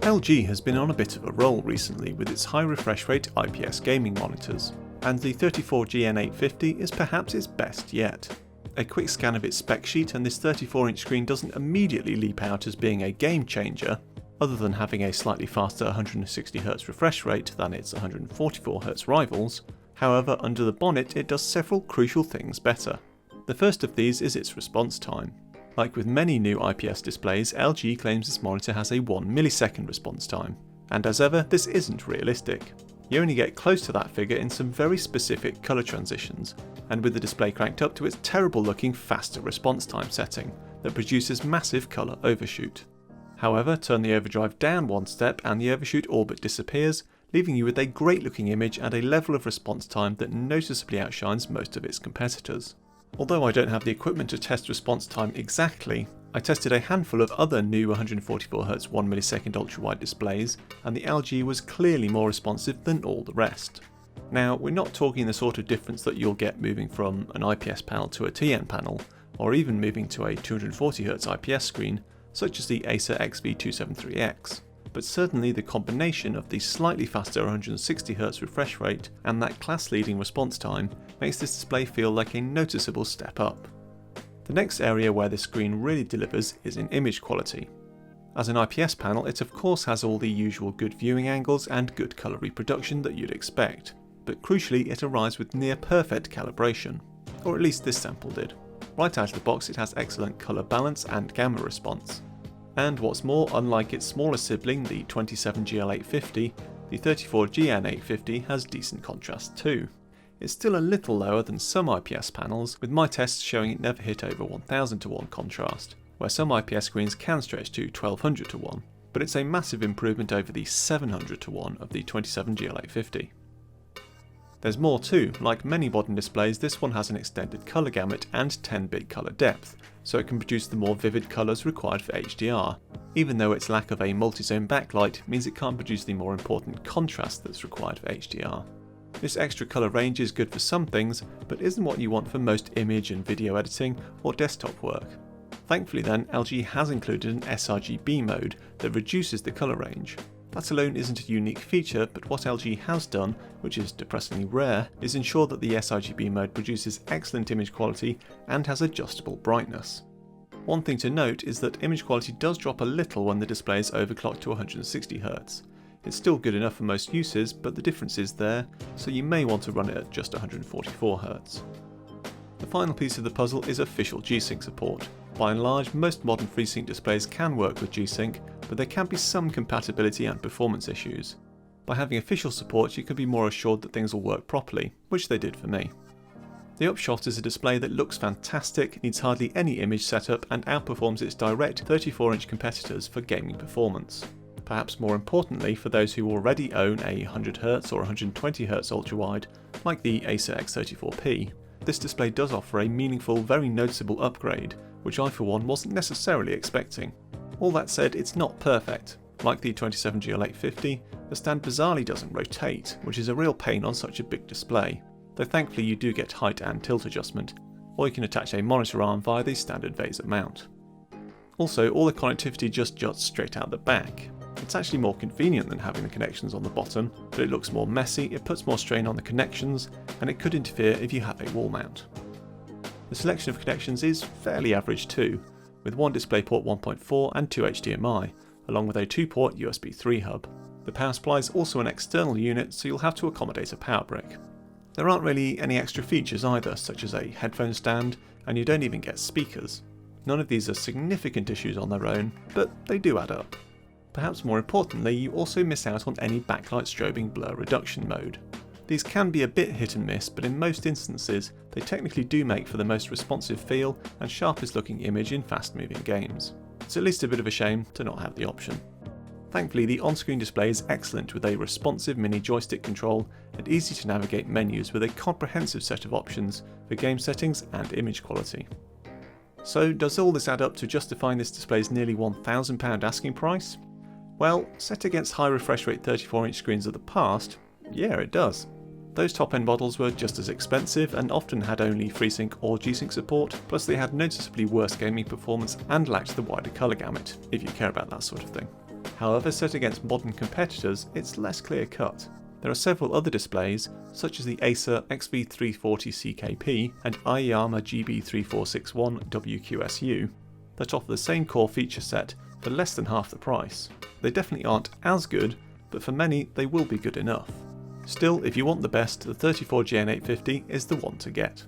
LG has been on a bit of a roll recently with its high refresh rate IPS gaming monitors, and the 34GN850 is perhaps its best yet. A quick scan of its spec sheet and this 34-inch screen doesn't immediately leap out as being a game changer, other than having a slightly faster 160Hz refresh rate than its 144Hz rivals. However, under the bonnet it does several crucial things better. The first of these is its response time. Like with many new IPS displays, LG claims this monitor has a 1 millisecond response time, and as ever, this isn't realistic. You only get close to that figure in some very specific colour transitions, and with the display cranked up to its terrible looking faster response time setting that produces massive colour overshoot. However, turn the overdrive down one step and the overshoot all but disappears, leaving you with a great looking image and a level of response time that noticeably outshines most of its competitors. Although I don't have the equipment to test response time exactly, I tested a handful of other new 144Hz 1 millisecond ultrawide displays, and the LG was clearly more responsive than all the rest. Now, we're not talking the sort of difference that you'll get moving from an IPS panel to a TN panel, or even moving to a 240Hz IPS screen, such as the Acer XV273X. But certainly the combination of the slightly faster 160Hz refresh rate and that class-leading response time makes this display feel like a noticeable step up. The next area where this screen really delivers is in image quality. As an IPS panel, it of course has all the usual good viewing angles and good colour reproduction that you'd expect, but crucially it arrives with near perfect calibration, or at least this sample did. Right out of the box it has excellent colour balance and gamma response. And what's more, unlike its smaller sibling, the 27GL850, the 34GN850 has decent contrast too. It's still a little lower than some IPS panels, with my tests showing it never hit over 1000 to 1 contrast, where some IPS screens can stretch to 1200 to 1, but it's a massive improvement over the 700 to 1 of the 27GL850. There's more too. Like many modern displays, this one has an extended colour gamut and 10-bit colour depth, so it can produce the more vivid colours required for HDR, even though its lack of a multi-zone backlight means it can't produce the more important contrast that's required for HDR. This extra colour range is good for some things, but isn't what you want for most image and video editing or desktop work. Thankfully then, LG has included an sRGB mode that reduces the colour range. That alone isn't a unique feature, but what LG has done, which is depressingly rare, is ensure that the sRGB mode produces excellent image quality and has adjustable brightness. One thing to note is that image quality does drop a little when the display is overclocked to 160Hz. It's still good enough for most uses, but the difference is there, so you may want to run it at just 144Hz. The final piece of the puzzle is official G-Sync support. By and large, most modern FreeSync displays can work with G-Sync, but there can be some compatibility and performance issues. By having official support, you can be more assured that things will work properly, which they did for me. The upshot is a display that looks fantastic, needs hardly any image setup, and outperforms its direct 34-inch competitors for gaming performance. Perhaps more importantly, for those who already own a 100Hz or 120Hz ultrawide, like the Acer X34P, this display does offer a meaningful, very noticeable upgrade, which I for one wasn't necessarily expecting. All that said, it's not perfect. Like the 27GL850, the stand bizarrely doesn't rotate, which is a real pain on such a big display, though thankfully you do get height and tilt adjustment, or you can attach a monitor arm via the standard VESA mount. Also, all the connectivity just juts straight out the back. It's actually more convenient than having the connections on the bottom, but it looks more messy, it puts more strain on the connections, and it could interfere if you have a wall mount. The selection of connections is fairly average too, with one DisplayPort 1.4 and two HDMI, along with a 2-port USB 3 hub. The power supply is also an external unit, so you'll have to accommodate a power brick. There aren't really any extra features either, such as a headphone stand, and you don't even get speakers. None of these are significant issues on their own, but they do add up. Perhaps more importantly, you also miss out on any backlight strobing blur reduction mode. These can be a bit hit and miss, but in most instances they technically do make for the most responsive feel and sharpest looking image in fast moving games. It's at least a bit of a shame to not have the option. Thankfully, the on-screen display is excellent with a responsive mini joystick control and easy to navigate menus with a comprehensive set of options for game settings and image quality. So does all this add up to justifying this display's nearly £1,000 asking price? Well, set against high refresh rate 34-inch screens of the past, yeah it does. Those top-end models were just as expensive and often had only FreeSync or G-Sync support, plus they had noticeably worse gaming performance and lacked the wider colour gamut, if you care about that sort of thing. However, set against modern competitors, it's less clear cut. There are several other displays, such as the Acer XV340CKP and Aiyama GB3461 WQSU, that offer the same core feature set for less than half the price. They definitely aren't as good, but for many they will be good enough. Still, if you want the best, the 34GN850 is the one to get.